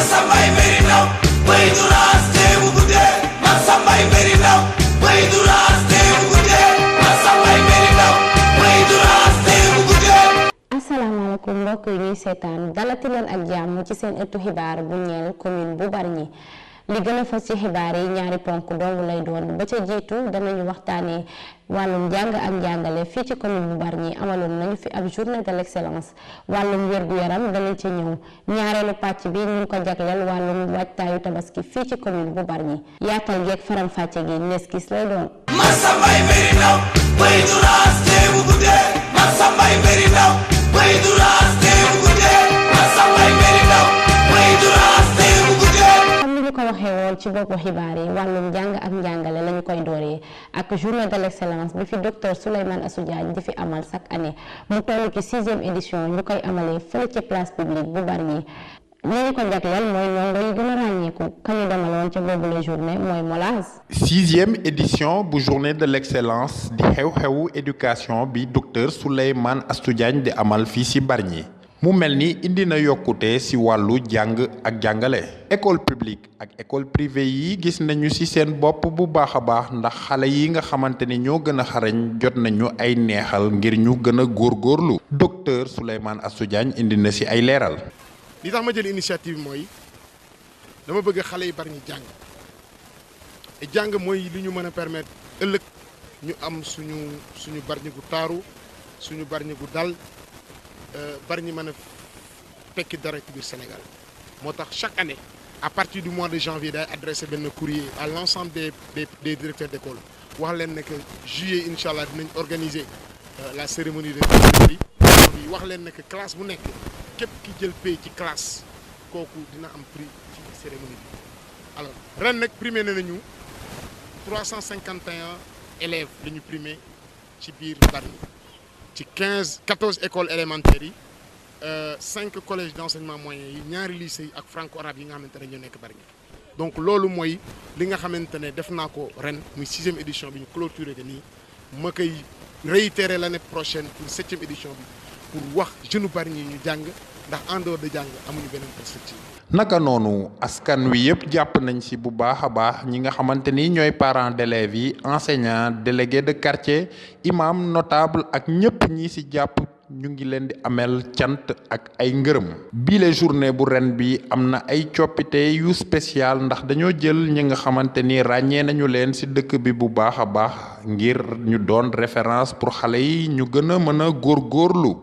Masambay very now, way to last day Ugude. Masambay very now, way to last day Ugude. Masambay very now, way to last day Ugude. Asalaamaaleykum mbokk yi ñuy seetaan dalati leen ak jàmm ci seen ëttu xibaar bu ñeel commune bu Bargny li gën a fas ci xibaar yi ñaari ponk dong lay doon ba ca jiitu danañu waxtaanee wàllum jàng ak njàngale fii ci commune bu Bargny amaloon nañu fi ab journée de l'excellence wàllum wér-gu-yaram danañ ci ñëw ñaareelu pàcc bi ñu ko jagleel wàllum waajtaayu tabaski fii ci commune bu Bargny yaatal geeg faram-fàcce gi neskis lay doon. Masambay very now, way to last day Ugude. Masambay very now, way to last day Ugude. Masambay very now, way to last day Ugude. Comme ni ñu ko waxee woon ci boppu xibaar yi wàllum jàng ak njàngale lañu koy dooree ak journée de l'excellence bi fi docteur Souleymane Assou Diagne di fi amal chaque année mu toll ci 6e édition ñu koy amalee fële ci place publique bu Bargny ñu ko jagleel mooy ndongo yi gën a ràññeeku kañu demaloon ca boobule journée mooy Molaz. 6e édition bu journée de l'excellence di xew-xewu éducation bi docteur Souleymane Assou Diagne di amal fii ci Bargny mu mel ni indi na yokkute ci wàllu jàng ak jàngale. école publique ak école privée yi gis nañu ci seen bopp bu baax a baax ndax xale yi nga xamante ni ñoo gën a xarañ jot nañu ay neexal ngir ñu gën a góorgóorlu docteur Souleymane Assou Diagne indi na ci ay leeral. li tax ma jël initiative mooy dama bëgg xale yi Bargny jàng te jàng mooy li ñu mën a permettre ëllëg ñu am suñu Bargny gu taaru suñu Bargny gu dal Bargny mën a tekki dara ci biir Sénégal moo tax chaque année à partir du mois de janvier day adressé benn courrier à l'ensemble des directeurs d'école wax leen ne que juillet incha allah dinañ organiser la cérémonie de clôture yi wax leen ne que classe bu nekk képp ki jël pay ci classe kooku dina am prix ci cérémonie bi alors ren nag primé nañu 351 élèves la ñu primé ci biir Bargny ci 14 écoles élémentaires yi 5 collèges d'enseignement moyen yi ñaari lycées yi ak franco-arabe yi nga xamante ne ñoo nekk Bargny donc loolu mooy li nga xamante ne def naa ko ren muy 6e édition bi ñu clôturé que nii ma koy réitérer l'année prochaine pour 7e édition bi pour wax jeune Bargny ñu jàng ndax en dehors de jàng amuñu beneen perspective. naka noonu askan wi yëpp jàpp nañ ci bu baax a baax ñi nga xamante ni ñooy parents d'élèves yi enseignants délégués de quartier imam notable ak ñëpp ñi ci jàpp ñu ngi leen di ameel cant ak ay ngërëm. bile journée bu ren bi am na ay coppite yu spécial ndax dañoo jël ñi nga xamante ni ràññee nañu leen ci dëkk bi bu baax a baax ngir ñu doon référence pour xale yi ñu gën a mën a góorgóorlu.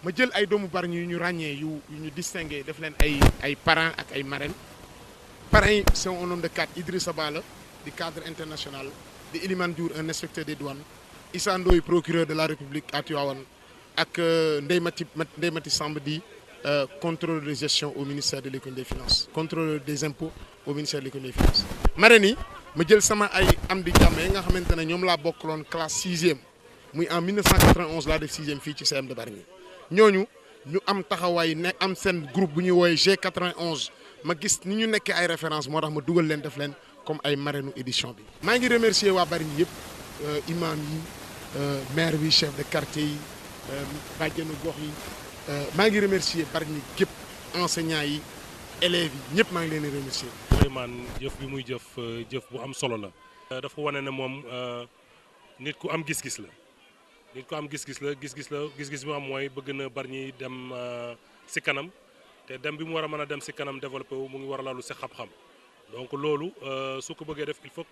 ma jël ay doomu Bargny yu ñu ràññee yu ñu distingué def leen ay parrains ak ay marraines parrains yi c'est un homme de 4 Idrissa Ba la di cadre international di Elimane Diour un inspecteur des douanes Issa Ndoye procureur de la République à Tivaouane ak Ndeye Mati Samb di contrôleur de gestion au ministère de l'économie et des finances contrôleur des impôts au ministère de l'économie et des finances marraines yi ma jël sama ay am di jàmm yi nga xamante ne ñoom laa bokkaloon classe 6e muy en 1991 laa def 6e fii ci CM de Bargny ñooñu ñu am taxawaay ne am seen groupe bu ñuy woowee G91 ma gis ni ñu nekkee ay référence moo tax ma dugal leen def leen comme ay marraines édition bi. maa ngi remercier waa Bargny yëpp imam yi maire bi chef de quartier yi bàjjenu gox yi maa ngi remercier Bargny gépp enseignants yi élèves yi ñëpp maa ngi leen di remercier. vraiment jëf bi muy jëf bu am solo la. dafa wane ne moom nit ku am gis-gis la. nit ko am gis-gis bi mu am mooy bëgg na Bargny dem ci kanam te dem bi mu war a mën a dem ci kanam développé wu mu ngi war a lalu ci xam-xam donc loolu su ko bëggee def il faut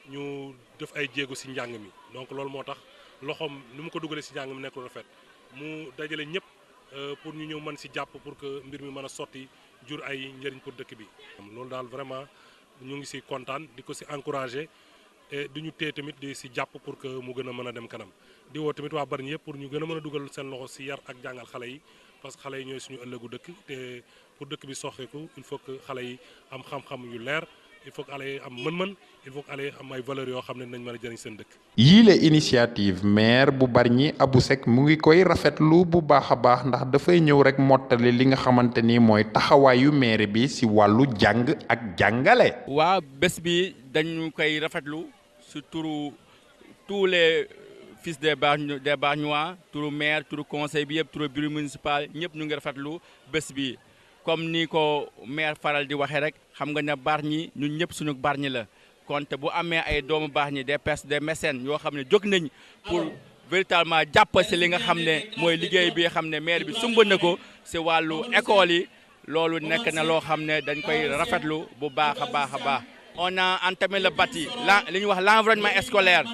ñu def ay jéego ci njàng mi donc loolu moo tax loxoom ni mu ko dugalee ci njàng mi nekk lu rafet mu dajale ñëpp pour ñu ñëw mën ci jàpp pour que mbir mi mën a sotti jur ay njëriñ pour dëkk bi. loolu daal vraiment ñu ngi ci kontaan di ko ci encourager et du ñu téye tamit di ci jàpp pour que mu gën a mën a dem kanam. di woo tamit waa Bargny yëpp pour ñu gën a mën a dugal seen loxo ci yar ak jàngal xale yi parce que xale yi ñooy suñu ëllëgu dëkk te pour dëkk bi soxeeku il faut que xale yi am xam-xam yu leer il faut que xale yi am mën-mën il faut que xale yi am ay valeurs yoo xam ne nañ mën a jëriñ seen dëkk. yii la initiative maire bu Bargny Abou Seck mu ngi koy rafetlu bu baax a baax ndax dafay ñëw rek mottali li nga xamante ni mooy taxawaayu maire bi ci wàllu jàng ak jàngale. waa bés bi dañu koy rafetlu ci turu tous les fils des Bargnois turu maire turu conseil bi yëpp turu bureau municipal ñëpp ñu ngi rafetlu bés bi comme ni ko maire faral di waxee rek xam nga ne Bargny ñun ñëpp suñu Bargny la konte bu amee ay doomu Bargny des mécènes yoo xam ne jóg nañ pour véritablement jàpp si li nga xam ne mooy liggéey bi xam ne maire bi sumb na ko si wàllu école yi loolu nekk na loo xam ne dañ koy rafetlu bu baax a baax a baax. on a entamé le bâti li ñuy wax l'environnement scolaire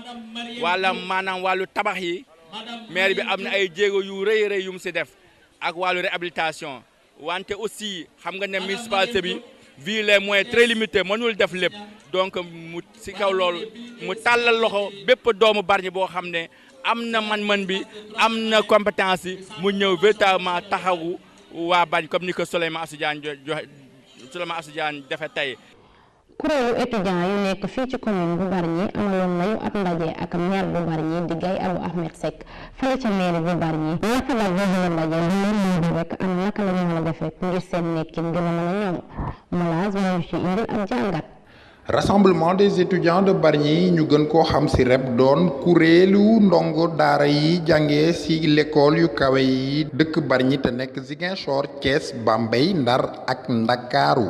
wala maanaam wàllu tabax yi maire bi am na ay jéego yu rëy rëy yu mu si def ak wàllu réhabilitation wante aussi xam nga ne municipalité bi vu les moyens très limités mënul def lépp donc mu si kaw loolu mu tàllal loxo bépp doomu Bargny boo xam ne am na man-man bi am na compétence yi mu ñëw véritablement taxawu waa Bargny comme ni ko Souleymane Assou Diagne defe tey. kuréelu étudiant yu nekk fii ci commune bu Bargny amaloon nañu ab ndaje ak maire bu Bargny di Gaye Abou Ahmed Seck fële ca maire bu Bargny naka la boobu ndaje lu leen di rek am naka la ñu mën a defee ngir seen nekkin gën a mën a ñoom Molaz moo ci indil ab jàngat. rassemblement des étudiants de Bargny ñu gën koo xam ci REP doon kuréelu ndongo daara yi jàngee ci l'école yu kawe yi dëkk Bargny te nekk Ziguinchor Thiès Bambey Ndar ak Ndakaaru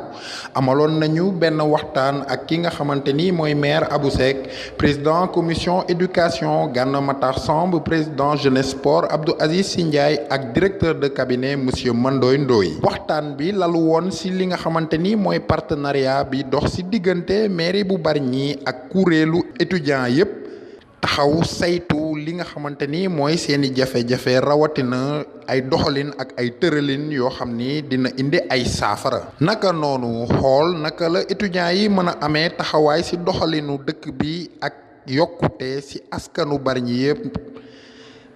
amaloon nañu benn waxtaan ak ki nga xamante ni mooy maire Abou Seck président commission éducation Gana Matar Samb président jeunesse sport Abdou Aziz Sy Ndiaye ak directeur de cabinet monsieur Mandoy Ndoye waxtaan bi lalu woon ci li nga xamante ni mooy partenariat bi dox ci diggante mairie bu Bargny ak kuréelu étudiant yépp taxaw saytu li nga xamante ni mooy seeni jafe-jafe rawatina ay doxalin ak ay tëralin yoo xam ni dina indi ay saafara naka noonu xool naka la étudiants yi mën a amee taxawaay ci doxalinu dëkk bi ak yokkute ci askanu Bargny yépp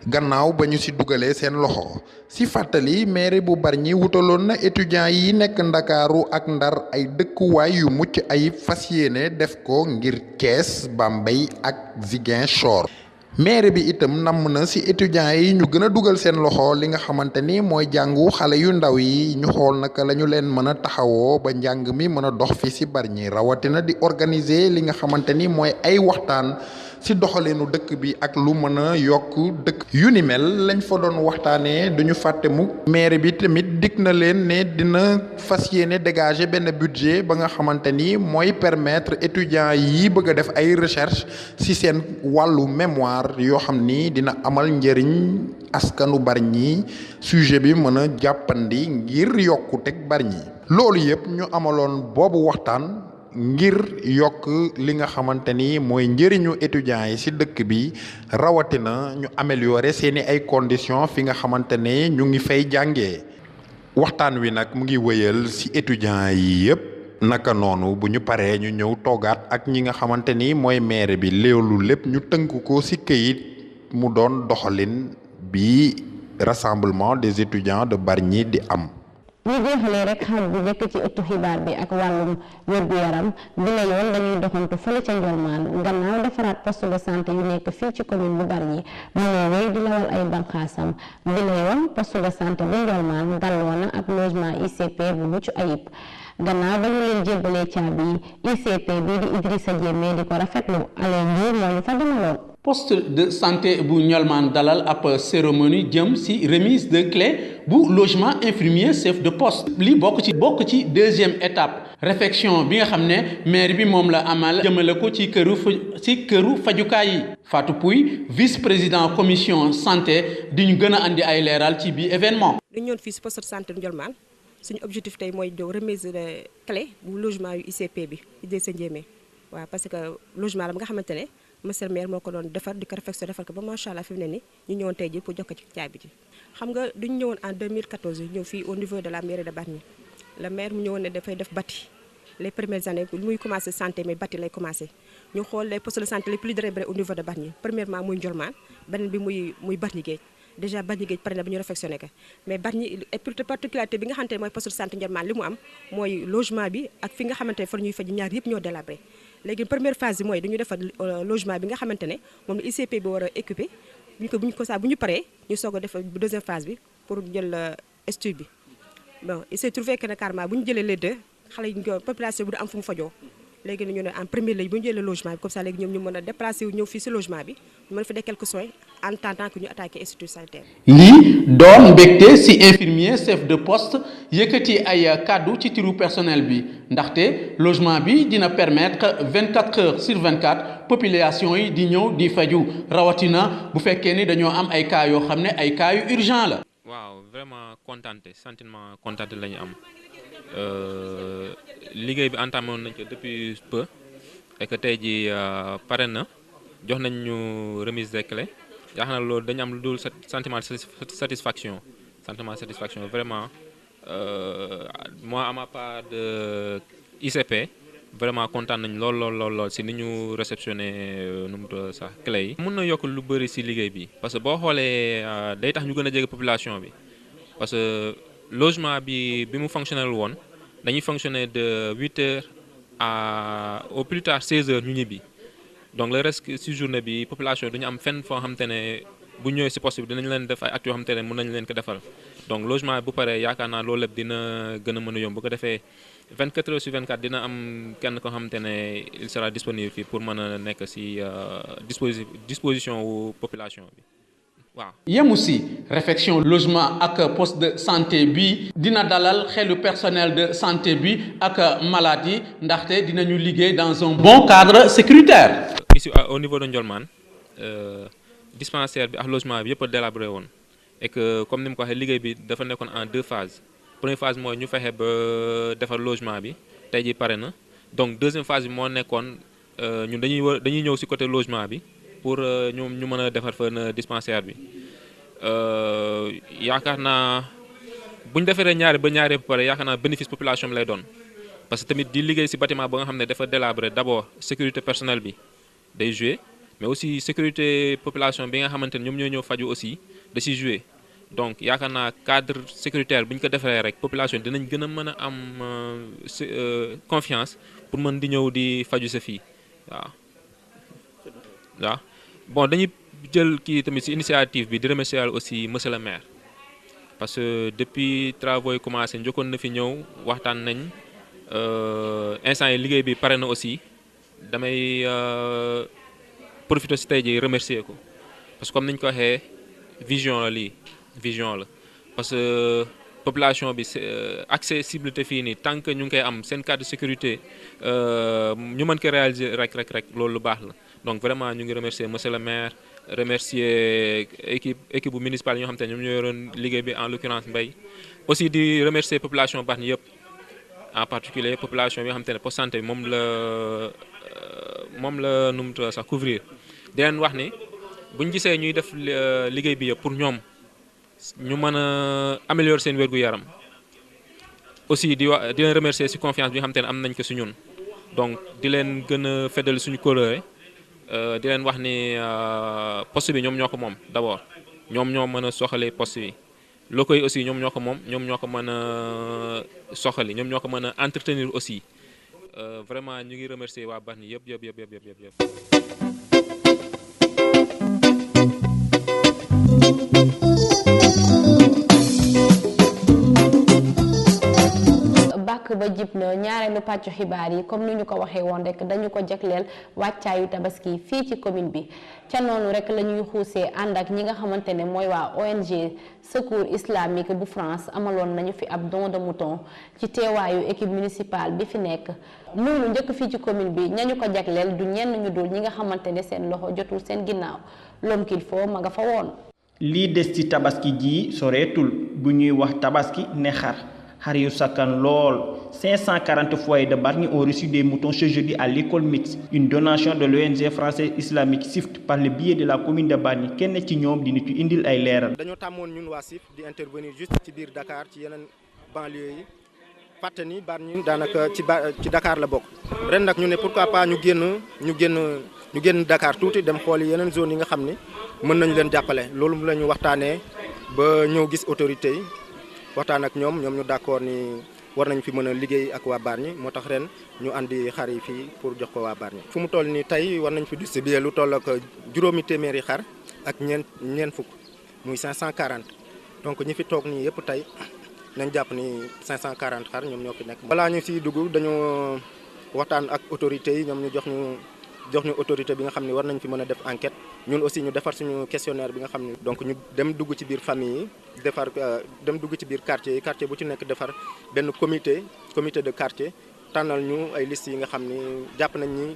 gannaaw ba ñu ci dugalee seen loxo ci fàttali mairie bu Bargny wutaloon na étudiants yi nekk Ndakaaru ak Ndar ay dëkkuwaay yu mucc ay fas yéene def ko ngir Thiès Bambey ak Ziguinchor mairie bi itam namm na ci étudiants yi ñu gën a dugal seen loxo li nga xamante ni mooy jàngu xale yu ndaw yi ñu xool naka la ñu leen mën a taxawoo ba njàng mi mën a dox fii ci Bargny rawatina di organiser li nga xamante ni mooy ay waxtaan ci doxalinu dëkk bi ak lu mën a yokk dëkk yu ni mel lañ fa doon waxtaanee duñu fàtte mu maire bi tamit dig na leen ne dina fas yéene dégager benn budget ba nga xamante ni mooy permettre étudiants yi bëgg a def ay recherche ci seen wàllu mémoire yoo xam ni dina amal njëriñ askanu Bargny sujet bi mën a jàppandi ngir yokkuteg Bargny loolu yëpp ñu amaloon boobu waxtaan ngir yokk li nga xamante ni mooy njëriñu étudiants yi ci dëkk bi rawatina ñu améliorer seeni ay conditions fi nga xamante ne ñu ngi fay jàngee waxtaan wi nag mu ngi wëyal ci étudiants yi yépp naka noonu bu ñu paree ñu ñëw toogaat ak ñi nga xamante ni mooy maire bi loolu lépp ñu tënk ko ci këyit mu doon doxalin bi rassemblement des étudiants de Bargny di am. ñu jeexalee rek xaaj bu njëkk ci ëttu xibaar bi ak wàllum wér-gu-yaram bi la yoon dañuy doxantu fële ca Ndiolmane gannaaw defaraat poste de santé yu nekk fii ci commune bu Bargny mu ngi wéy di lawal ay banqaasam bi la yoon poste de santé bu Ndiolmane dalloo na ab logement ICP bu mucc ayib gannaaw ba ñu leen jébbalee caabi ICP bii di Idrissa Diémé di ko rafetlu Alain Ndour moo ñu fa demaloon. poste de santé bu Ndiolmane dalal ab cérémonie jëm ci remise de clé bu logement infirmier chef de poste li bokk ci deuxième étape réfection bi nga xam ne maire bi moom la amal jëmale ko ci këru fajukaay yi Fatou Pouy vice-président commission santé di ñu gën a andi ay leeral ci bi événement. dañu ñëwoon fii ci poste de santé Ndiolmane suñu objectif tey mooy jow remise de clé bu logement yu ICP bi Idrissa Diémé waaw parce que logement la nga xamante ne monsieur le maire moo ko doon defar di ko réfection defar ko ba macha allah fi mu ne nii ñu ñëwoon tey ji pour jox ko ci caabi ji xam nga duñu ñëwoon en 2014 ñëw fii au niveau de la mairie de Bargny le maire mu ñëwoon ne dafay def bâti les premières années muy commencé santé mais bâti lay commencé ñu xool les postes de santé les plus délabrés au niveau de Bargny premièrement muy Ndiolmane beneen bi muy Bargny Géej déjà Bargny Géej pare na ba ñu réfectionné ko mais Bargny particularité bi nga xamante ne mooy poste de santé Ndiolmane li mu am mooy logement bi ak fi nga xamante ne fa ñuy faj ñaar yëpp ñoo délabré léegi première phase bi mooy dañu defar logement bi nga xamante ne moom la ICP bi war a équipé bu ñu paree ñu soog a defar deuxième phase bi pour jël étude bi bon il s'est trouvé que ne carrément bu ñu jëlee les deux xale yi population bi du am fu mu fajoo léegi ñu ne en premier léegi bu ñu jëlee logement bi comme ça léegi ñoom ñu mën a déplacé wu ñëw fii si logement bi ñu mën a fa def quelques soins en attendant que ñu attaqué institut sanitaire. lii doon mbégte ci infirmier chef de poste yëkkati ay kàddu ci tiru personnel bi ndaxte logement bi dina permettre 24 heures sur 24 population yi di ñëw di faju rawatina bu fekkee ni dañoo am ay cas yoo xam ne ay cas yu urgent la. waaw vraiment contenté sentiment contenté la ñu am liggéey bi entamé woon nañ ko depuis peu et que tey jii pare na jox nañ ñu remise des clés. yaakaar naa loolu dañu am lu dul sentiment satisfaction vraiment moi à ma part de ICP vraiment kontaan nañ lool si ni ñu réceptionné nu mu tudd sax clé yi. mun na yokk lu bëri si liggéey bi parce que boo xoolee day tax ñu gën a jege population bi parce que logement bi mu fonctionnel woon dañuy fonctionner de 8 heures à au plus tard 16 heures ñu ñibbi. donc le reste ci journée bi population duñu am fenn foo xamante ne bu ñëwee ci poste bi dinañ leen def ay actes yoo xamante ne mën nañ leen ko defal donc logement bu paree yaakaar naa loolu lépp dina gën a mën a yomb bu ko defee 24 heures sur 24 dina am kenn koo xamante ne il sera disponible fii pour mën a nekk ci disposition wu population bi waaw. yemu ci réfection logement ak poste de santé bi dina dalal xelu personnel de santé bi ak malade yi ndaxte dinañu liggéey dans un bon cadre sécuritaire. ici au niveau de Ndiolmane dispensaire bi ak logement bi yëpp a délabré woon et que comme ni mu ko waxee liggéey bi dafa nekkoon en 2 phases première phase mooy ñu fexe ba defar logement bi tey jii pare na donc deuxième phase bi moo nekkoon ñun dañuy ñëw ci côté logement bi. pour ñu mën a defar fa dispensaire bi yaakaar naa bu ñu defaree ñaari ba pare yaakaar naa bénéfice population bi lay doon parce que tamit di liggéey ci bâtiment ba nga xam ne dafa délabré d'abord sécurité personnelle bi day jouer mais aussi sécurité population bi nga xamante ne ñoom ñoo ñëw faju aussi da ciy jouer donc yaakaar naa cadre sécuritaire bu ñu ko defaree rek population dinañ gën a mën a am confiance pour mën di ñëw di faju sa fii waaw bon dañuy jël kii tamit ci initiative bi di remercier aussi monsieur le maire parce que depuis travaux yi commencé njëkkoon na fi ñëw waxtaan nañ instant yi liggéey bi pare na aussi damay profiter ci tey ji remercier ko parce que comme niñ ko waxee vision la lii vision la parce que population bi accessibilité fii nii tant que ñu ngi koy am seen cadre de sécurité ñu mën ko réaliser rek loolu lu baax la donc vraiment ñu ngi remercier monsieur le maire remercier équipe bu municipale ñoo xam te ne ñoom ñoo yoroon liggéey bi en l'occurrence Mbaye aussi di remercier population Bargny yëpp en particulier population bi nga xam te ne poste santé bi moom la nu mu tudd sax couvrir di leen wax ni buñ gisee ñuy def liggéey bi yëpp pour ñoom ñu mën a améliorer seen wér-gu-yaram aussi di leen remercier ci confiance bi nga xam te ne am nañ ko ci ñun donc di leen gën a feddali suñu kóllëre di leen wax ni poste bi ñoom ñoo ko moom d'abord ñoom ñoo mën a soxali poste bi locaux yi aussi ñoom ñoo ko moom ñoom ñoo ko mën a soxali ñoom ñoo ko mën a entretenir aussi vraiment ñu ngi remercier waa Bargny yëpp. bàkk ba jib na ñaareelu pàccu xibaar yi comme ni ñu ko waxee woon rek dañu ko jagleel wàccaayu tabaski fii ci commune bi ca noonu rek la ñuy xuusee ànd ak ñi nga xamante ne mooy waa ONG Secours Islamique bu France amaloon nañu fi ab don de mouton ci teewaayu équipe municipale bi fi nekk loolu njëkk fii ci commune bi ñañu ko jagleel du ñenn ñu dul ñi nga xamante ne seen loxo jotul seen ginnaaw l'homme qu'il faut ma nga fa woon. lii des ci tabaski ji soreetul bu ñuy wax tabaski ne xar yu sakkan lool 540 foyers de Bargny ont reçu des moutons ce jeudi à l'école mixte, une donation de l'ONG française islamique SIFT par le biais de la commune de Bargny. Kenn ci ñoom dina ci indil ay leeral. dañoo tàmmoon ñun waa SIFT di intervenir juste ci biir Dakar ci yeneen banlieue yi fàtte ni Bargny daanaka ci Dakar la bokk ren nag ñu ne pourquoi pas ñu génn Dakar tuuti dem xooli yeneen zone yi nga xam ni mën nañu leen jàppale loolu la ñu waxtaanee ba ñëw gis autorité yi waxtaan ak ñoom ñu d'accord ni war nañ fi mën a liggéey ak waa Bargny moo tax ren ñu andi xar yi fii pour jox ko waa Bargny fu mu toll nii tey war nañ fi distribuer lu toll ak juróomi téeméeri xar ak ñeent fukk muy 540 donc ñi fi toog nii yëpp tey nañ jàpp ni 540 xar ñoom ñoo fi nekk. balaa ñu siy dugg dañoo waxtaan ak autorités yi ñoom ñu jox ñu jox ñu autorité bi nga xam ne war nañ fi mën a def enquête ñun aussi ñu defar suñu questionnaire bi nga xam ne donc ñu dem dugg ci biir famille yi defar dem dugg ci biir quartier yi quartier bu ci nekk defar benn comité de quartier tànnal ñu ay listes yi nga xam ni jàpp nañ ni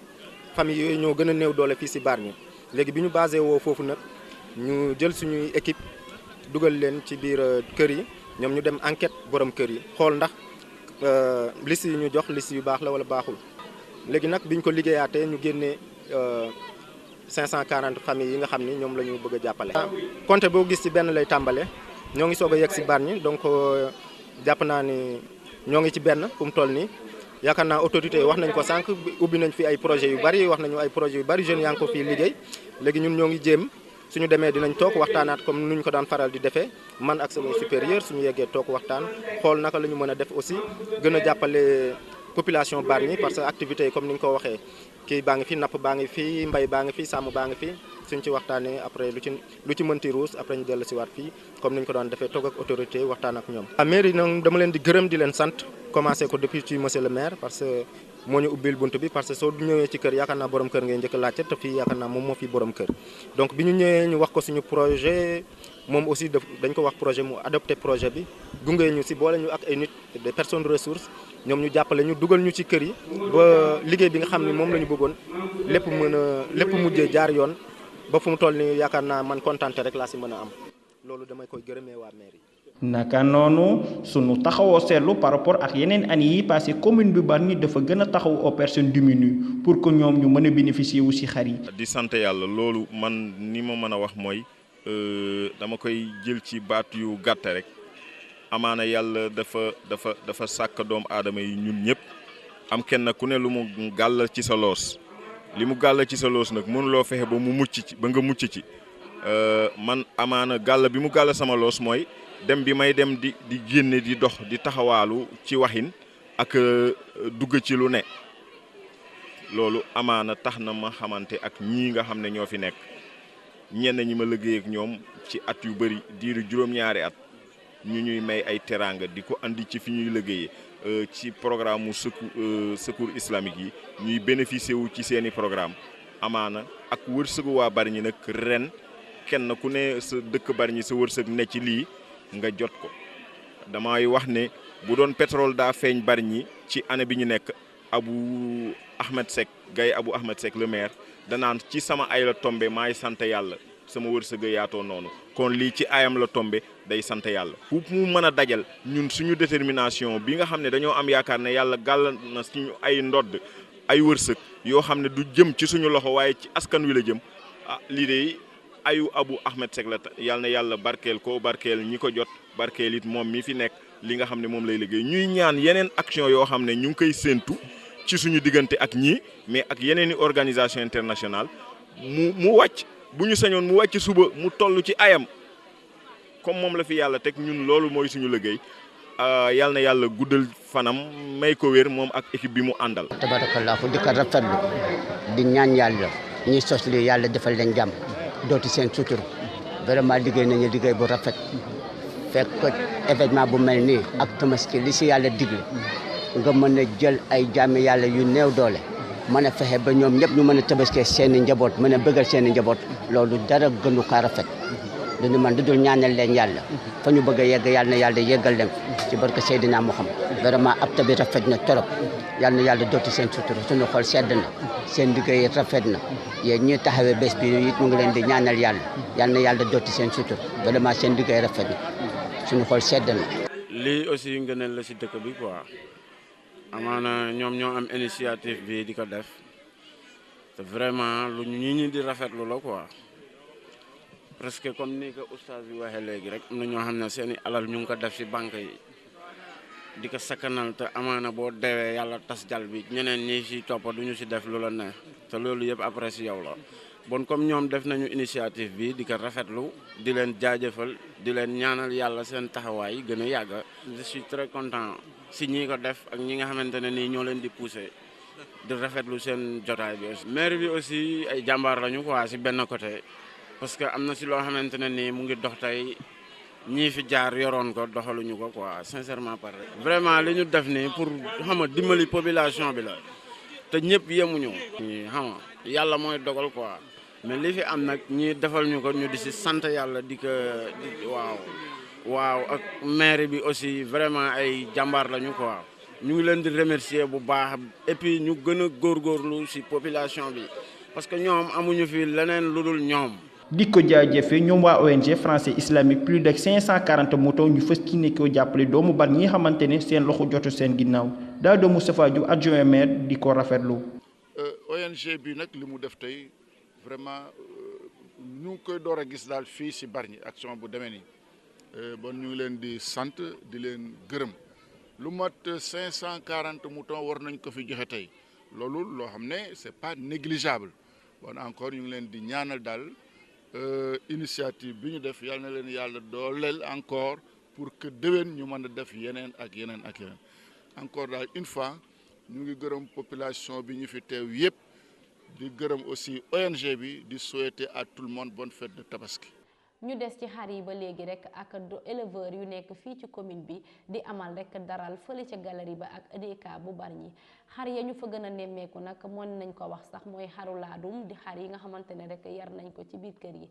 famille yooyu ñoo gën a néew doole fii si Bargny léegi bi ñu basé woo foofu nag ñu jël suñuy équipe dugal leen ci biir kër yi ñoom ñu dem enquête borom kër yi xool ndax liste yi ñu jox liste yu baax la wala baaxul léegi nag biñ ko liggéeyaatee ñu génnee 540 familles yi nga xam ni ñoom la ñu bëgg a jàppale. compte boo gis ci benn lay tàmbale ñoo ngi soog a yegg si Bargny donc jàpp naa ni ñoo ngi ci benn fu mu toll nii yaakaar naa autorité yi wax nañ ko sànq ubbi nañ fi ay projets yu bari wax nañu ay projets yu bari jeunes yaa ngi ko fii liggéey léegi ñun ñoo ngi jéem suñu demee dinañ toog waxtaanaat comme nuñ ko daan faral di defee man ak sama supérieur suñu yeggee toog waxtaan xool naka la ñu mën a def aussi gën a jàppale population Bargny parce que activités yi comme ni nga ko waxee kii baa ngi fi napp baa ngi fi mbay baa ngi fi sàmm baa ngi fi suñ ci waxtaanee après lu ci mënti ruus après ñu dellu si waat fii comme ni ñu ko daan defee toog ak autorité waxtaan ak ñoom. mairie nag dama leen di gërëm di leen sant commencé ko depuis ci monsieur le maire parce que moo ñu ubbil bunt bi parce que soo ñëwee ci kër yaakaar naa borom kër ngay njëkk a laajte te fii yaakaar naa moom moo fi borom kër donc bi ñu ñëwee ñu wax ko suñu projet moom aussi dañ ko wax projet mu adopté projet bi gunge ñu si boole ñu ak ay nit des personnes ressources ñoom ñu jàppale ñu dugal ñu ci kër yi ba liggéey bi nga xam ne moom la ñu bëggoon lépp mujjee jaar yoon ba fu mu toll nii yaakaar naa man kontante rek laa si mën a am loolu damay koy gërëmee waa maire yi. naka noonu sunu taxawoo seetlu par rapport ak yeneen année yi passé commune bi Bargny dafa gën a taxaw aux personnes diminuées pour que ñoom ñu mën a bénéficier wu si xar yi. di sant yàlla loolu man ni ma mën a wax mooy dama koy jël ci baat yu gàtt rek amaana yàlla dafa sàkk doomu aadama yi ñun ñëpp am kenn ku ne lu mu gàll ci sa loos li mu gàll ci sa loos nag mënuloo fexe ba mu mucc ci ba nga mucc ci man amaana gàll bi mu gàll sama loos mooy. dem bi may dem di génne di dox di taxawaalu ci waxin ak dugg ci lu ne loolu amaana tax na ma xamante ak ñii nga xam ne ñoo fi nekk ñenn ñi ma liggéey ak ñoom ci at yu bëri diiru juróom-ñaari at ñu ñuy may ay teraanga di ko andi ci fi ñuy liggéeyee ci programme mu secours islamique yi ñuy bénéficier wu ci seeni programme amaana ak wërsëgu waa Bargny nag ren kenn ku ne sa dëkk Bargny sa wërsëg ne ci lii nga jot ko damay wax ne bu doon pétrole daa feeñ Bargny ci année bi ñu nekk Abou Ahmed Seck Gaye Abou Ahmed Seck le maire danaan ci sama ay la tombé maay sant yàlla sama wërsëg yaatoo noonu kon lii ci ayam la tombé day sant yàlla. fu mu mën a dajal ñun suñu détermination bi nga xam ne dañoo am yaakaar ne yàlla gàll na suñu ay ndodd ay wërsëg yoo xam ne du jëm ci suñu loxo waaye ci askan wi la jëm lii de ayu Abou Ahmed Seck la yàlla na yàlla barkeel ko barkeel ñi ko jot barkeel it moom mi fi nekk li nga xam ne moom lay liggéey ñuy ñaan yeneen action yoo xam ne ñu ngi koy séentu ci suñu diggante ak ñii mais ak yeneen i organisation internationale mu wàcc bu ñu sañoon mu wàcc suba mu toll ci ayam comme moom la fi yàlla teg ñun loolu mooy suñu liggéey yàlla na yàlla guddal fanam may ko wér moom ak équipe bi mu àndal. tabarakallahu di ko rafetlu di ñaan yàlla ñuy sos li yàlla defal leen jàmm dooti seen sutur vraiment liggéey nañu liggéey bu rafet fekk événement bu mel nii ak Tabaski li si yàlla digle nga mën a jël ay jàmmi yàlla yu néew doole mën a fexe ba ñoom ñëpp ñu mën a tabaskee seen i njaboot mën a bëggal seen i njaboot loolu dara gënu kaa rafet duñu man du dul ñaanal leen yàlla fa ñu bëgg a yegg yàlla na yàlla yeggal leen ci barke Seydina Muhammad vraiment ab bi rafet na torop yàlla na yàlla dooti seen sutur suñu xol sedd na seen liggéey rafet na yéen ñi taxawee bés bi it mu ngi leen di ñaanal yàlla na yàlla dooti seen sutur vraiment seen liggéey rafet na suñu xol sedd na. lii aussi ngëneel la si dëkk bi quoi amaana ñoom ñoo am initiative bi di ko def te vraiment lu ñi di rafetlu la quoi parce que comme ni ko oustaz bi waxee léegi rek am na ñoo xam ne seeni alal ñu ngi ko def si banque yi di ko sakkanal te amaana boo dewee yàlla tas jal bi ñeneen ñi si toppa du ñu si def lu la neex te loolu yëpp après si yow la bon comme ñoom def nañu initiative bi di ko rafetlu di leen jaajëfal di leen ñaanal yàlla seen taxawaay gën a yàgg. Je suis très content si ñi ko def ak ñi nga xamante ne nii ñoo leen di pousser di rafetlu seen jotaay bi aussi. maire bi aussi ay jàmbaar lañu quoi si benn côté parce que am na si loo xamante ne nii mu ngi dox tey ñii fi jaar yoroon ko doxaluñu ko quoi sincèrement parler. vraiment li ñu def nii pour xam nga dimbali population bi la te ñëpp yemuñu. xam nga yàlla mooy dogal quoi mais li fi am nag ñi defal ñu ko ñu di si sant yàlla di ko waaw ak maire bi aussi vraiment ay jàmbaar lañu quoi ñu ngi leen di remercier bu baax et puis ñu gën a góorgóorlu si population bi parce que ñoom amuñu fi leneen lu dul ñoom. di ko jaajëfee ñoom waa ONG français islamique plus de 540 motos ñu fës ci ne ko jàppale doomu Bargny ñi nga xamante ne seen loxo jotu seen ginnaaw daa doo Moustapha Diouf adjoint maire di ko rafetlu. ONG bi nag li mu def tey vraiment ñu ngi koy door a gis daal fii si Bargny action bu demee nii bon ñu ngi leen di sant di leen gërëm lu mat 540 moutons war nañ ko fi joxe tey loolu loo xam ne c'est pas négligeable bon encore ñu ngi leen di ñaanal daal. Initiative bi ñu def yàlla na leen yàlla dooleel encore pour que déwén ñu mën a def yeneen ak yeneen ak yeneen encore daal une fois ñu ngi gërëm population bi ñu fi teew yëpp di gërëm aussi ONG bi di souhaiter à tout le monde bonne fête de Tabaski. ñu des ci xar yi ba léegi rek ak éleveurs yu nekk fii ci commune bi di amal rek daral fële ca galerie ba ak EDK bu Bargny xar ya ñu fa gën a nemmeeku nag mën nañ ko wax sax mooy xaru laadum di xar yi nga xamante ne rek yar nañ ko ci biir kër yi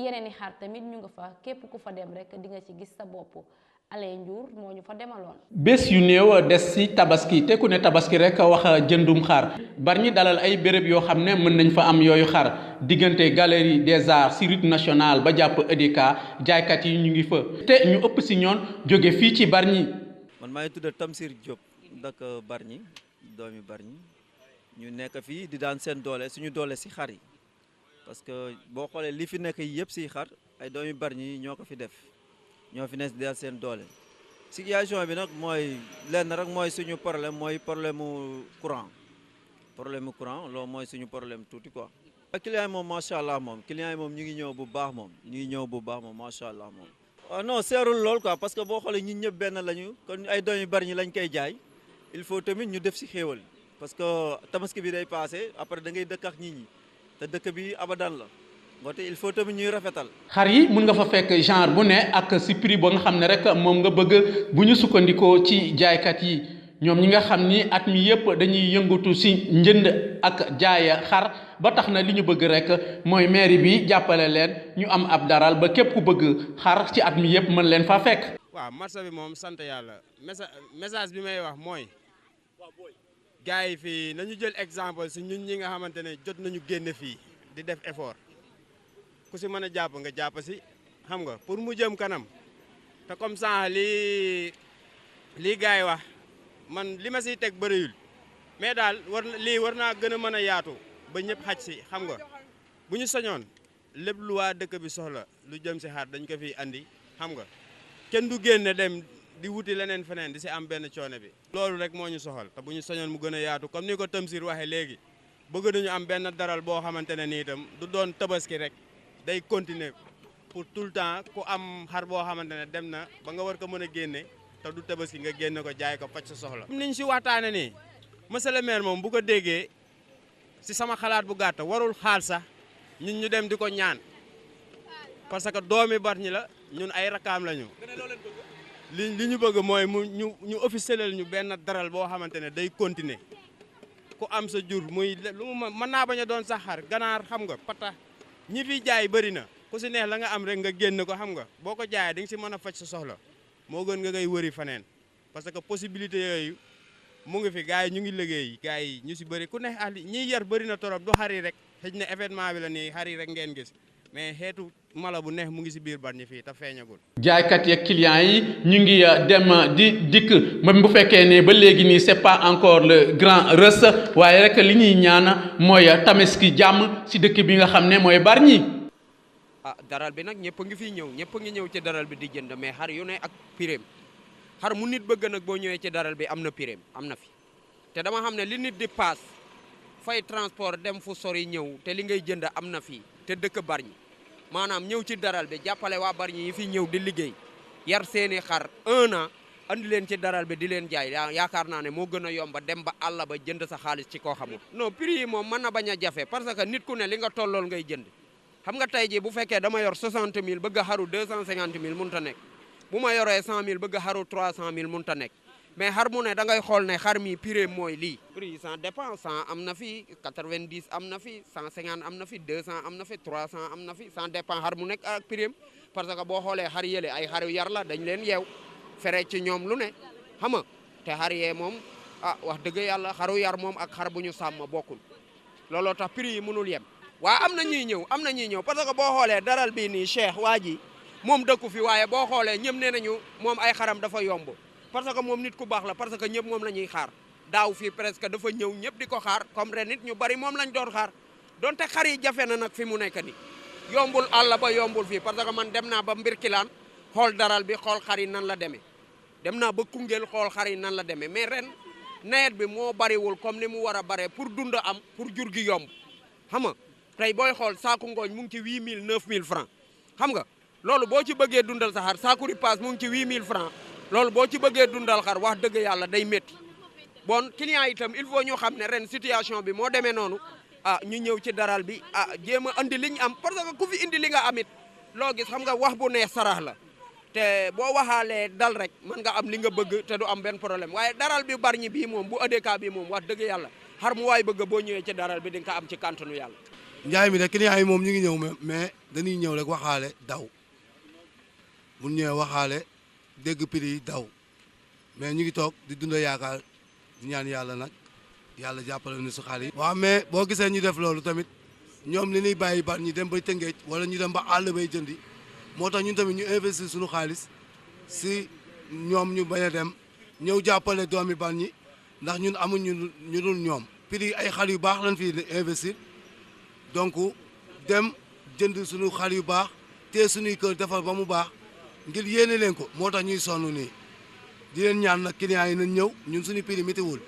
yeneen i xar tamit ñu nga fa képp ku fa dem rek di nga ci gis sa bopp Alain Ndiour moo ñu fa demaloon. bés yu néew des ci tabaski te ku ne tabaski rek wax jëndum xar Bargny dalal ay béréb yoo xam ne mën nañ fa am yooyu xar diggante galerie des arts ci route nationale ba jàpp EDK jaaykat yi ñu ngi fa te ñu ëpp ci ñoon jóge fii ci Bargny. man maa ngi tudd Tamsir Diop dëkk Bargny doomi Bargny ñu nekk fii di daan seen doole suñu doole ci xar yi parce que boo xoolee li fi nekk yëpp ci xar ay doomi Bargny ñoo ko fi def. ñoo fi nekk di seen doole situation bi nag mooy lenn rek mooy suñu problème mooy problème mu courant loolu mooy suñu problème tuuti quoi. client yi moom macha allah moom client yi moom ñu ngi ñëw bu baax moom macha allah moom. waaw non seerul lool quoi parce que boo xoolee ñun ñëpp benn lañu kon ay doom yu bari ñi lañ koy jaay il faut tamit ñu def ci xéewal parce que tabaski bi day passé après da ngay dëkk ak nit ñi te dëkk bi abadan la. ngote il faut tamit ñuy rafetal. xar yi mën nga fa fekk genre bu ne ak ci prix ba nga xam ne rek moom nga bëgg bu ñu sukkandikoo ci jaaykat yi ñoom ñi nga xam ni at mi yëpp dañuy yëngatu ci njënd ak jaaya xar ba tax na li ñu bëgg rek mooy mairie bi jàppale leen ñu am ab daral ba képp ku bëgg xar ci at mi yëpp mën leen faa fekk. waaw marché bi moom sant yàlla message bi may wax mooy gars yi fii nañu jël exemple ci ñun ñi nga xamante ne jot nañu génn fii di def effort. ku si mën a jàpp nga jàpp si xam nga pour mu jëm kanam te comme ça lii gars yi wax man li ma siy teg bëriwul mais daal war naa gën a mën a yaatu ba ñëpp xaj si xam nga bu ñu soñoon lépp lu waa dëkk bi soxla lu jëm si xar dañ ko fiy andi xam nga kenn du génne dem di wuti leneen feneen di si am benn coono bi. loolu rek moo ñu soxal te bu ñu soñoon mu gën a yaatu comme ni ko Tamsir waxee léegi bëgg nañu am benn daral boo xamante ne nii itam du doon tabaski rek. day continuer pour tout le temps ku am xar boo xamante ne dem na ba nga war ko mën a génne te du tabaski nga génne ko jaay ko faj sa soxla. niñ si waxtaane nii monsieur le maire moom bu ko déggee si sama xalaat bu gàtt warul xaal sax ñun ñu dem di ko ñaan parce que doomi Bargny la ñun ay rakaam lañu li ñu bëgg mooy ñu officiel ñu benn daral boo xamante ne day continuer ku am sa jur muy lu mu mën naa bañ a doon sax xar ganaar xam nga pata ñi fi jaay bëri na ku si neex la nga am rek nga génn ko xam nga boo ko jaayee di nga si mën a faj sa soxla moo gën nga koy wëri faneen parce que possibilité yooyu mu ngi fi gars yi ñu ngi liggéey gars yi ñu si bëri ku ne ñiy yar bëri na torop du xar yi rek xëj na événement bi la nii xar yi rek ngeen gis mais xeetu mala bu neex mu ngi si biir Bargny fii te feeñagul. jaaykat yeeg clients yi ñu ngi dem di dikk même bu fekkee ne ba léegi nii c'est pas encore le grand rush waaye rek li ñuy ñaan mooy tabaski jàmm si dëkk bi nga xam ne mooy Bargny. daral bi nag ñëpp a ngi fiy ñëw ñëpp a ngi ñëw ci daral bi di jënd mais xar yu ne ak pireem xar mu nit bëgg nag boo ñëwee ci daral bi am na pireem am na fi te dama xam ne li nit di paas fay transport dem fu sori ñëw te li ngay jënd am na fii te dëkk Bargny maanaam ñëw ci daral bi jàppale waa Bargny yi fi ñëw di liggéey yar seeni xar 1 an andi leen ci daral bi di leen jaay yaakaar naa ne moo gën a yomba dem ba àll ba jënd sa xaalis ci koo xamul. non prix yi moom mën na bañ a jafe parce que nit ku ne li nga tollool ngay jënd xam nga tey jii bu fekkee dama yor 60 000 bëgg a xaru 250 000 mënut a nekk bu ma yoree 100 000 bëgg a xaru 300 000 mënut a nekk mais xar mu ne da ngay xool ne xar mi prix mooy lii. prix yi ça dépend 100 am na fi 90 am na fi 150 am na fi 200 am na fi 300 am na fi ça dépend xar mu nekk ak prix parce que boo xoolee xar yële ay xar yu yar la dañ leen yeew fere ci ñoom lu ne xam nga te xar yee moom wax dëgg yàlla xaru yar moom ak xar bu ñu sàmm bokkul looloo tax prix yi mënul yem. waaw am na ñuy ñëw parce que boo xoolee daral bii nii Cheikh waa ji moom dëkku fi waaye boo xoolee ñëpp nee nañu moom ay xaram dafa yomb parce que moom nit ku baax la parce que ñëpp moom la ñuy xaar daaw fii presque dafa ñëw ñëpp di ko xaar comme ren nit ñu bari moom lañ doon xaar donte xar yi jafe na nag fi mu nekk ni yombul àll ba yombul fii parce que man dem naa ba Mbirkilaan xool daral bi xool xar yi nan la demee dem naa ba Koungheul xool xar yi nan la demee mais ren nawet bi moo bariwul comme ni mu war a bare pour dund am pour jur gi yomb xam nga tey booy xool saaku ngooñ mu ngi ci 8000 9000 francs xam nga loolu boo ci bëggee dundal sa xar saaku ripaas mu ngi ci 8000 francs loolu boo ci bëggee dundal xar wax dëgg yàlla day métti bon client itam il faut ñu xam ne ren situation bi moo demee noonu ñu ñëw ci daral bi jéem a andi li ñu am parce que ku fi indi li nga amit loo gis xam nga wax bu neex sarax la te boo waxaalee dal rek mën nga am li nga bëgg te du am benn problème waaye daral bi Bargny bii moom bu EDK bi moom wax dëgg yàlla xar mu waay bëgg boo ñëwee ci daral bi di nga ko am ci kàntanu yàlla. njaay mi de client yi moom ñu ngi ñëw mais dañuy ñëw rek waxaale daw bu ñëwee waxaale dégg prix yi daw mais ñu ngi toog di dund yaakaar di ñaan yàlla nag yàlla jàppale ni su xar yi. waaw mais boo gisee ñu def loolu tamit ñoom li ñuy bàyyi ba ñu dem bay Tëngéej wala ñu dem ba àll bay jëndi moo tax ñun tamit ñu investir suñu xaalis si ñoom ñu bañ a dem ñëw jàppale doomi Bargny ndax ñun amuñu ñu dul ñoom. prix yi ay xar yu baax lañ fi investir donc dem jënd suñu xar yu baax te suñuy kër defar ba mu baax ngir yéene leen ko moo tax ñuy sonn nii di leen ñaan nag clients yi nañ ñëw ñun suñu prix météwul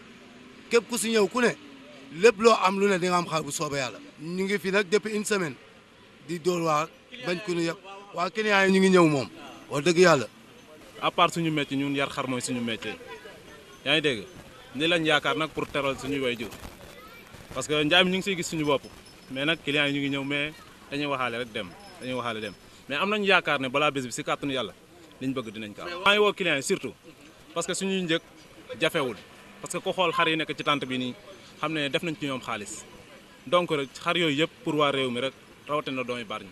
képp ku si ñëw ku ne lépp loo am lu ne di nga am xar bu soobee yàlla. ñu ngi fi nag depuis une semaine di dóor waar bañ ku ñu yëpp waa clients yi ñu ngi ñëw moom wax dëgg yàlla. à part suñu métier ñun yar xar mooy suñu métier yaa ngi dégg ni lañ yaakaar nag pour teral suñuy waajur parce que njaay mi ñu ngi siy gis suñu bopp mais nag clients yi ñu ngi ñëw mais dañuy waxaale rek dem dañuy waxaale dem mais am nañu yaakaar ne balaa bés bi si kàttanu yàlla liñ bëgg dinañ ko am. maa ngi woo clients yi surtout parce que suñuy njëg jafewul parce que ku xool xar yi nekk ci tànt bi nii xam ne def nañ ci ñoom xaalis donc rek xar yooyu yëpp pour waa réew mi rek rawatina doomi Bargny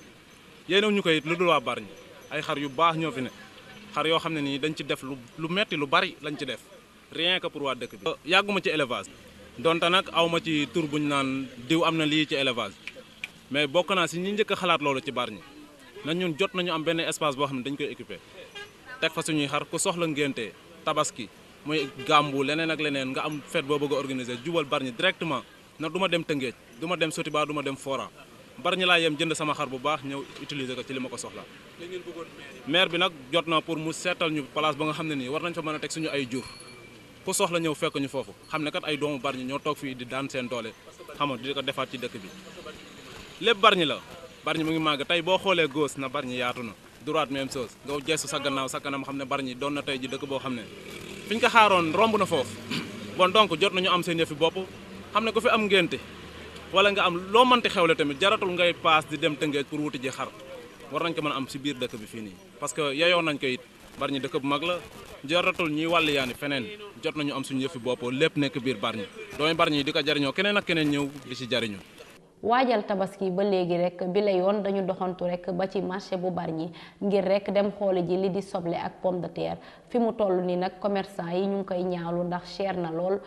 yéen ñu koy lu dul waa Bargny ay xar yu baax ñoo fi ne xar yoo xam ne nii dañ ci def lu metti lu bari lañ ci def rien que pour waa dëkk bi. yàgguma ci élevage donte nag awma ci tur bu ñu naan diw am na lii ci élevage mais bokk naa si ñi njëkk a xalaat loolu ci Bargny na ñun jot nañu am benn espace boo xam ne dañ koy équiper teg fa suñuy xar ku soxla ngénte tabaski muy gàmbu leneen ak leneen nga am fête boo bëgg a organiser jubal Bargny directement na du ma dem Tëngéej du ma dem Sotiba du ma dem Fora Bargny laa yem jënd sama xar bu baax ñëw utiliser ko ci li ma ko soxla maire bi nag jot na pour mu seetal ñu place ba nga xam ne nii war nañ fa mën a teg suñu ay jur ku soxla ñëw fekk ñu foofu xam ne kat ay doomu Bargny ñoo toog fii di daan seen doole xam nga di ko defaat ci dëkk bi lépp Bargny la Bargny mu ngi màgg tey boo xoolee gauche na Bargny yaatu na droite même chose nga geesu sa gannaaw sa kanam xam ne Bargny doon na tey ji dëkk boo xam ne fi ñu ko xaaroon romb na foofu bon donc jot nañu am seen yëfi bopp xam ne ku fi am ngénte wala nga am loo mënti xewle tamit jaratul ngay paas di dem Tëngéej pour wuti ji xar war nañ ko mën a am si biir dëkk bi fii nii parce que yeyoo nañ ko it Bargny dëkk bu mag la jaratul ñuy wàll yaani feneen jot nañu am suñu yëfi bopp lépp nekk biir Bargny doomi Bargny di ko jariñoo keneen ak keneen ñëw di si jariñu waajal tabaski ba léegi rek bi la yoon dañu doxantu rek ba ci marché bu Bargny ngir rek dem xooli ji li di soble ak pomme de terre fi mu toll nii nag commerçant yi ñu ngi koy ñaawlu ndax cher na lool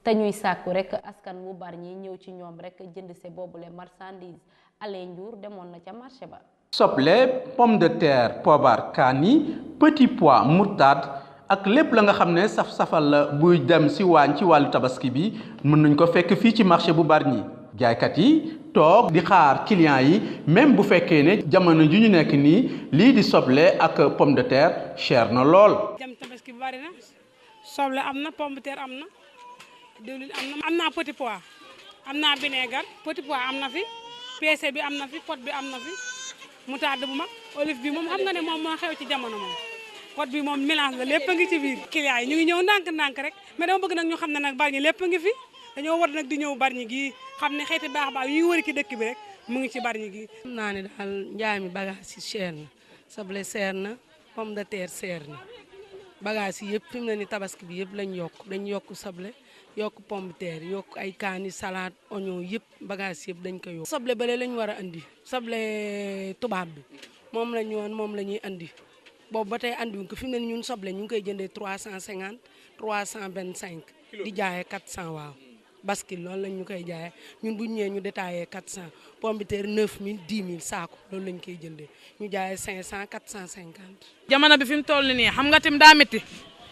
te ñuy sàkku rek askan bu Bargny ñëw ci ñoom rek jënd se boobule marchandise Alain Ndiour demoon na ca marché ba. soble pomme de terre poobar kaani petit pois moutarde ak lépp la nga xam ne saf-safal la buy dem si waañ ci wàllu tabaski bi mën nañ ko fekk fii ci marché bu Bargny jaaykat yi toog di xaar client yi même bu fekkee ne jamono ju ñu nekk nii lii di soble ak pomme de terre cher na lool. jëm tabaski bi bari na soble am na pomme de terre am na diwlin am na petit pois am na vinaigre petit pois am na fi peese bi am na fi pot bi am na fi moutarde bu mag olive bi moom xam nga ne moom moo xew ci jamono moom pot bi moom mélange la lépp a ngi ci biir. client yi ñu ngi ñëw ndànk-ndànk rek mais dama bëgg nag ñu xam ne nag Bargny lépp a ngi fi dañoo war nag di ñëw Bargny gii xam ne xeeti baax yu wëri ci dëkk bi rek mu ngi ci Bargny gii. xam naa ne daal njaay mi bagage yi cher na soble cher na pomme de terre cher na bagage yi yëpp fi mu ne ni tabaski bi yëpp lañ yokk dañ yokk soble yokk pomme de terre yokk ay kaani salade oignon yëpp bagage yëpp dañ ko yokk. soble bële lañ war a andi soble tubaab bi moom la ñu woon moom la ñuy andi boobu ba tey andiwuñ ko fi mu ne ni ñun soble ñu ngi koy jëndee 350 325 di jaayee 400 waaw. bascule loolu lañ ñu koy jaayee ñun bu ñu ñëwee ñu détaillé 400 pomme de terre 9000 10000 saako loolu lañ koy jëndee ñu jaayee 500 450. jamono bi fi mu toll nii xam nga tim daa métti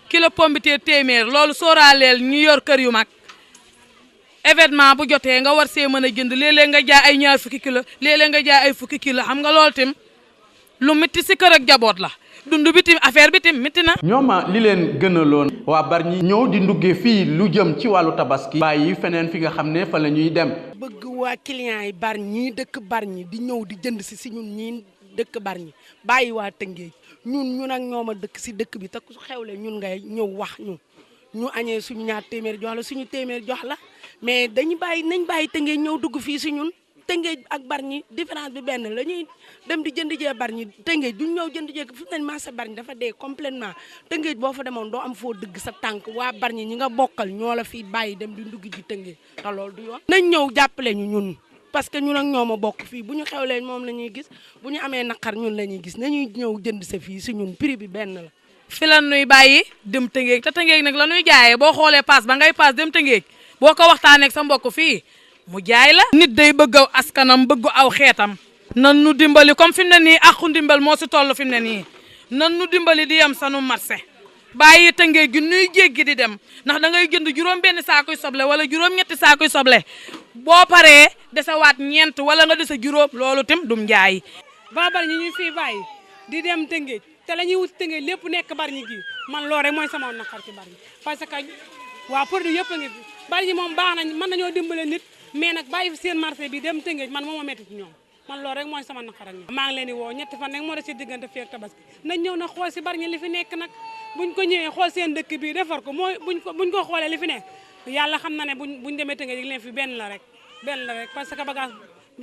kilo pomme de terre téeméer loolu sooraaleel ñu yor kër yu mag événement bu jotee nga war see mën a jënd léeg-léeg nga jaay ay ñaar fukki kilo léeg-léeg nga jaay ay fukki kilo xam nga loolu tim lu métti si kër ak jaboot la. dund bi tim affaire bi tim métti na. ñoom li leen gënaloon waa Bargny ñëw di nduggee fii lu jëm ci wàllu tabaski bàyyi feneen fi nga xam ne fa la ñuy dem. bëgg waa clients yi Bargny ñii dëkk Bargny di ñëw di jënd si ñun ñii dëkk Bargny bàyyi waa Tëngéej ñun ak ñoom a dëkk si dëkk bi te ku xewle ñun ngay ñëw wax ñu añee suñu ñaar téeméer jox la suñu téeméer jox la mais nañ bàyyi Tëngéej ñëw dugg fii si ñun. Tëngéej ak Bargny différence bi benn la ñuy dem di jënd jee Bargny Tëngéej duñ ñëw jënd jee fi mu ne marché Bargny dafa dee complètement Tëngéej boo fa demoon doo am foo dëgg sa tànk waa Bargny ñi nga bokkal ñoo la fii bàyyi dem di ndugg ji Tëngéej te loolu du yoon. nañ ñëw jàppale ñu ñun parce que ñun ak ñoom a bokk fii bu ñu xewlee moom la ñuy gis bu ñu amee naqar ñun la ñuy gis nañuy ñëw jënd sa fii si ñun prix bi benn la. fi la nuy bàyyi dem Tëngéej te Tëngéej nag la nuy jaayee boo xoolee paas ba ngay paas dem Tëngéej boo ko waxtaanee ak sa mbokk fii mu jaay la. nit day bëgg aw askanam bëgg aw xeetam nan nu dimbali comme fi mu ne nii àqu ndimbal moo si toll fi mu ne nii nan nu dimbali di yem sanu marché bàyyi Tëngéej gi nuy jéggi di dem ndax da ngay jënd juróom benn saakuy soble wala juróom ñetti saakuy soble boo paree desewaat ñeent wala nga dese juróom loolu tim dum njaay. ba Bargny ñu fii bàyyi di dem Tëngéej te la ñuy wut Tëngéej lépp nekk Bargny gi man loolu rek mooy sama naqar ci Bargny parce que waa produit yëpp a ngi fi Bargny moom baax nañ mën nañoo dimbale nit mais nag bàyyi fi seen marché bi dem Tëngéej man moo ma metti ci ñoom man loolu rek mooy sama naqar ak ñoom. maa ngi leen di woo ñetti fan rek moo des si diggante fii ak tabaski nañ ñëw na xool si Bargny li fi nekk nag buñ ko ñëwee xool seen dëkk bi defar ko mooy buñ ko xoolee li fi nekk yàlla xam na ne buñ demee Tëngéej leen fi benn la rek parce que bagage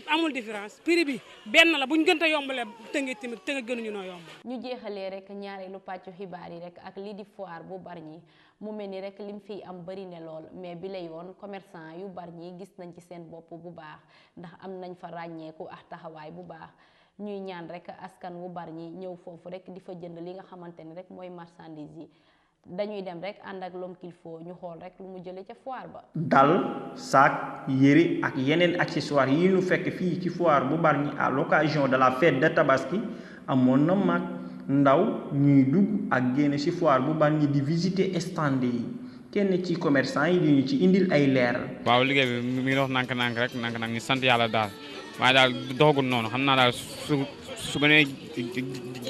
amul différence prix bi benn la buñ gën a yombalee Tëngéej tamit Tëngéej gënuñu noo yomb. ñu jeexalee rek ñaareelu pàccu xibaar yi rek ak lii di foire bu Bargny mu mel ni rek lim fiy am bëri ne lool mais bi la yoon commerçant yu Bargny gis nañ ci seen bopp bu baax ndax am nañ fa ràññeeku ak taxawaay bu baax ñuy ñaan rek askan wu Bargny ñëw foofu rek di fa jënd li nga xamante ni rek mooy marchandise yi dañuy dem rek ànd ak l'homme qu'il faut ñu xool rek lu mu jëlee ca foire ba. dal sac yére ak yeneen accessoires yi ñu fekk fii ci foire bu Bargny à l'occasion de la fête de Tabaski amoon na mag ndaw ñuy dugg ak génn ci foire bu Bargny di visiter stand yi kenn ci commerçant yi di ñu ci indil ay leer. waaw liggéey bi mi ngi dox nànk-nànk rek nànk-nànk ñu sant yàlla daal waaye daal doxagul noonu xam naa daal su gënee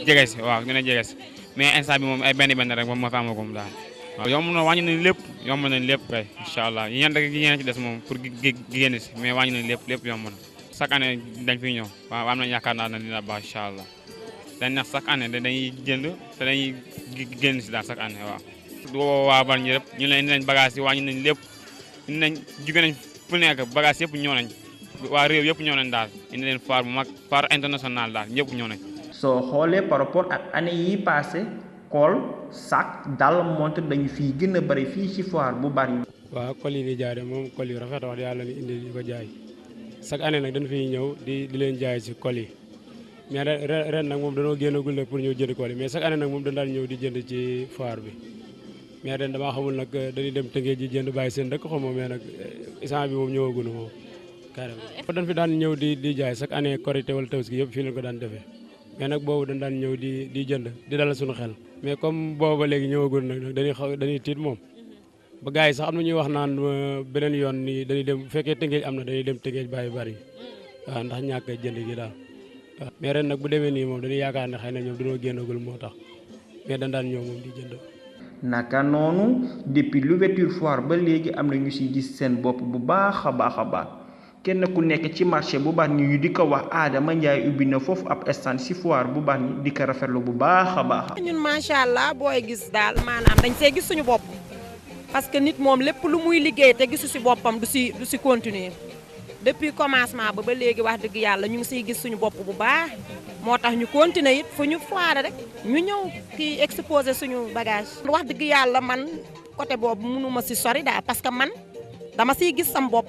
jege si waaw gën a jege si mais instant bi moom ay benn rek moom moo fa amagum daal. waaw yomb na wàññi nañ lépp kay incha allah yéen rek yéen ci des moom pour génn si mais wàññi nañ lépp yomb na chaque année dañ fiy ñëw waaw am nañ yaakaar naa ne dina baax incha allah dañ neex chaque année dañuy jënd te dañuy génn si daal chaque année waaw. waa Bargny yëpp ñu leen indi nañ bagage yi wàññi nañ lépp indi nañ jóge nañ fu nekk bagage yëpp ñëw nañ waa réew yëpp ñëw nañ daal indi leen foire bu mag foire international daal ñëpp ñëw nañ. soo xoolee par rapport ak année yi passé kool sac dal montre dañu fii gën a bari fii ci foire bu Bargny. waaw col yi di jaay de moom col yu rafet wax yàlla ni indi di ko jaay chaque année nag dañ fiy ñëw di leen jaay ci col yi mais ren nag moom dañoo génnagul pour ñëw jënd col yi mais chaque année nag moom dañ daan ñëw di jënd ci foire bi mais ren damaa xamul nag dañuy dem Tëngéej ji jënd bàyyi seen dëkk xaw ma mais nag instant bi moom ñëwaguñu moom carrément. dañ fi daan ñëw di jaay chaque année Korité wala Tabaski yëpp fii lañ ko daan defee mais nag boobu dañ daan ñëw di jënd di dalal suñu xel mais comme boobu ba léegi ñëwagul nag dañuy tiit moom ba gars yi sax am na ñuy wax naan beneen yoon nii dañuy dem bu fekkee Tëngéej am na dañuy dem Tëngéej bàyyi Bargny waaw ndax ñàkk a jënd gi daal waaw mais ren nag bu demee nii moom dañuy yaakaar ne xëy na ñoom dañoo génnagul moo tax mais dañ daan ñëw moom di jënd. naka noonu depuis l'ouverture foire ba léegi am na ñu ci gis seen bopp bu baax a baax kenn ku nekk ci marché bu Bargny ñu di ko wax Adama Ndiaye ubbi na foofu ab stand ci foire bu Bargny di ko rafetlu bu baax a baax. ñun macha allah booy gis daal maanaam dañ see gis suñu bopp parce que nit moom lépp lu muy liggéey te gisu ci boppam du ci continuer depuis commencement ba léegi wax dëgg yàlla ñu ngi siy gis suñu bopp bu baax moo tax ñu continuer it fu ñu foire rek ñu ñëw kii exposer suñu bagage. wax dëgg yàlla man côté boobu mënuma si sori daal parce que man dama siy gis sam bopp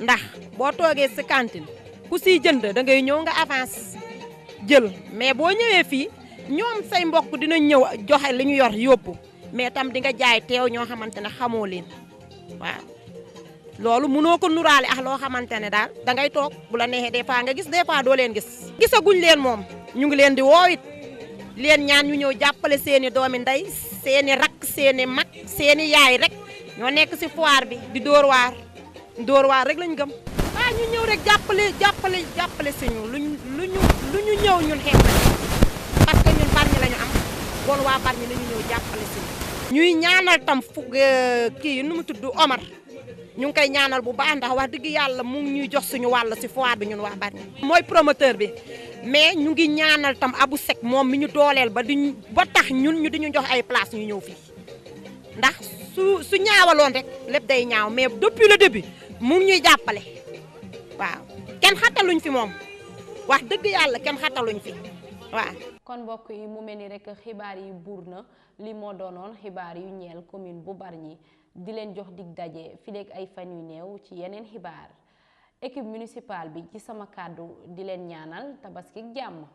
ndax boo toogee si cantine ku siy jënd da ngay ñëw nga avance jël mais boo ñëwee fii ñoom say mbokk dina ñëw joxe li ñu yor yóbbu mais tam di nga jaay teew ñoo xamante ne xamoo leen waaw. loolu mënoo ko nuraale ak loo xamante ne daal da ngay toog bu la neexee des fois nga gis des fois doo leen gis. gisaguñ leen moom ñu ngi leen di woowit leen ñaan ñu ñëw jàppale seeni doomi ndey seeni rakk seeni mag seeni yaay rek ñoo nekk si foire bi di dóor waar rek lañ gëm. waaw ñu ñëw rek jàppale si ñu lu ñu ñëw ñun xeex parce que ñun Bargny la ñu am bon waa Bargny la ñu ñëw jàppale si ñu. ñuy ñaanal tam kii nu mu tudd Omar. ñu ngi koy ñaanal bu baax ndax wax dëgg yàlla mu ngi ñuy jox suñu wàll si foire bi ñun waa Bargny. mooy promoteur bi mais ñu ngi ñaanal tam Abou Seck moom mi ñu dooleel ba tax ñun ñu di ñu jox ay place ñu ñëw fii ndax su ñaawaloon rek lépp day ñaaw mais depuis le début mu ngi ñuy jàppale waaw kenn xataluñ fi moom wax dëgg yàlla kenn xataluñ fi waaw. kon mbokk yi mu mel ni rek xibaar yi buur na li moo doonoon xibaar yu ñeel commune bu Bargny di leen jox dig daje fileeg ay fan yu néew ci yeneen xibaar équipe municipale bi ci sama kàddu di leen ñaanal tabaski jàmm.